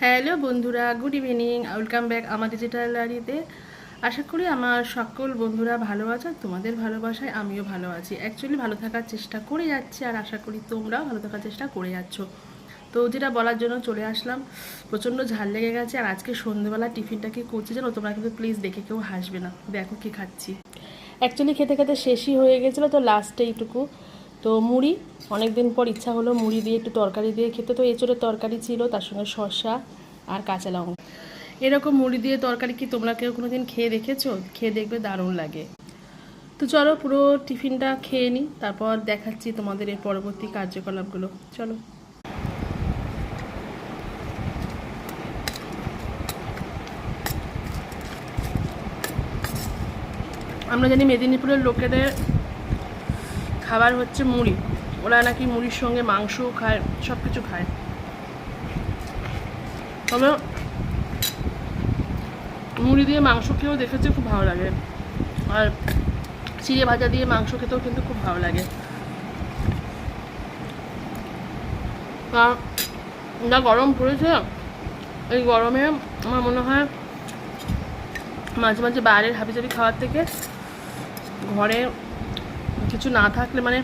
Hello বন্ধুরা, good evening, welcome back আমার digital ডায়েরিতে। আশা করি আমার সকল বন্ধুরা ভালো আছে। তোমাদের ভালোবাসায় আমিও ভালো আছি। অ্যাকচুয়ালি ভালো থাকার চেষ্টা করে যাচ্ছি, আর আশা করি তোমরাও ভালো থাকার চেষ্টা করে যাচ্ছ। তো যেটা বলার জন্য চলে আসলাম, প্রচণ্ড ঝাল লেগে গেছে। আর আজকে সন্ধ্যেবেলা টিফিনটা কি করছি জানো? তোমরা কিন্তু প্লিজ দেখে কেউ হাসবে না। দেখো কি খাচ্ছি। অ্যাকচুয়ালি খেতে খেতে শেষই হয়ে গেছিলো, তো লাস্টে এইটুকু। তো মুড়ি, অনেক দিন পর ইচ্ছা হলো মুড়ি দিয়ে একটু তরকারি দিয়ে খেতে। তো এঁচোড়ের তরকারি ছিল, তার সঙ্গে শসা আর কাঁচা লঙ্কা। এরকম মুড়ি দিয়ে তরকারি কি তোমরা কেউ কোনো দিন খেয়ে দেখেছো? খেয়ে দেখবে, দারুণ লাগে। তো চলো পুরো টিফিনটা খেয়ে নিই, তারপর দেখাচ্ছি তোমাদের এর পরবর্তী কার্যকলাপগুলো। চলো। আমরা জানি মেদিনীপুরের লোকেদের খাবার হচ্ছে মুড়ি। ওরা নাকি মুড়ির সঙ্গে মাংসও খায়, সব কিছু খায়। তবে মুড়ি দিয়ে মাংস খেয়েও দেখেছি, খুব ভালো লাগে। আর চিড়ে ভাজা দিয়ে মাংস খেতেও কিন্তু খুব ভালো লাগে। আর যা গরম পড়েছে, এই গরমে আমার মনে হয় মাঝে মাঝে বাইরের হাবিজাবি খাওয়ার থেকে ঘরে কিছু না থাকলে, মানে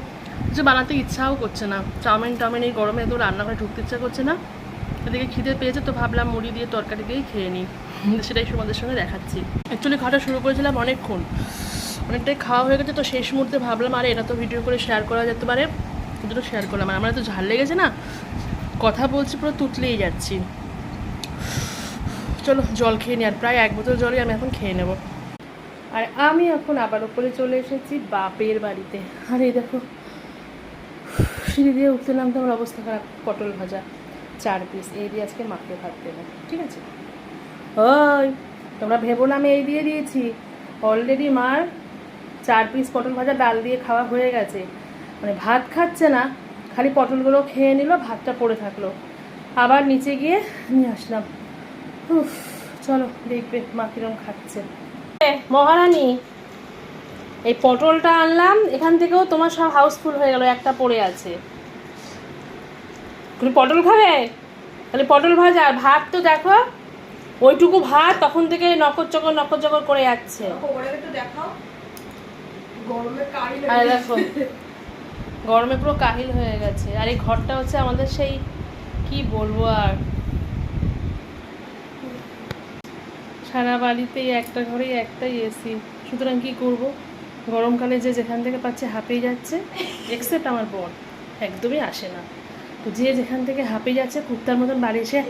কিছু বানাতে ইচ্ছাও করছে না। চাউমিন এই গরমে তো রান্নাঘরে ঢুকতে ইচ্ছা করছে না। এদিকে খিদে পেয়েছে, তো ভাবলাম মুড়ি দিয়ে তরকারি দিয়েই খেয়ে নিই। সেটাই তোমাদের সঙ্গে দেখাচ্ছি। অ্যাকচুয়ালি খাওয়াটা শুরু করেছিলাম অনেকটাই খাওয়া হয়ে গেছে। তো শেষ মুহূর্তে ভাবলাম আরে এটা তো ভিডিও করে শেয়ার করা যেতে পারে, দুটো শেয়ার করলাম। আর আমার তো ঝাল লেগেছে না, কথা বলছি পুরো তুতলেই যাচ্ছি। চলো জল খেয়ে নিই। আর প্রায় 1 বোতল জলই আমি এখন খেয়ে নেব। আর আমি এখন আবার ওপরে চলে এসেছি বাপের বাড়িতে। আর এই দেখো, সিঁড়ি দিয়ে উঠতে নামতে আমার অবস্থা খারাপ। পটল ভাজা 4 পিস, এই দিয়ে আজকে মাকে ভাত দেবো, ঠিক আছে? ওই তোমরা ভেবো না আমি এই দিয়ে দিয়েছি। অলরেডি মার 4 পিস পটল ভাজা ডাল দিয়ে খাওয়া হয়ে গেছে। মানে ভাত খাচ্ছে না, খালি পটলগুলো খেয়ে নিল, ভাতটা পড়ে থাকলো। আবার নিচে গিয়ে নিয়ে আসলাম। চলো দেখবে মা কিরম খাচ্ছে। মহারানী, এই পটলটা আনলাম, এখান থেকেও তোমার সব হাউসফুল হয়ে গেল, একটা পড়ে আছে। তুমি পটল খাবে? তাহলে পটল ভাজা আর ভাত তো দেখো, ওইটুকু ভাত তখন থেকে নকর চকর করে যাচ্ছে। আর দেখো গরমে পুরো কাহিল হয়ে গেছে। আর এই ঘরটা হচ্ছে আমাদের সেই, কি বলবো আর, সারা বাড়িতেই একটা ঘরেই একটাই এসি। সুতরাং কি করব, গরমকালে যে যেখান থেকে পাচ্ছে হাঁপিয়ে যাচ্ছে। এক্সেপ্ট আমার বর, একদমই আসে না। তো যে যেখান থেকে হাঁপিয়ে যাচ্ছে, কুত্তার মতন বাড়ি এসে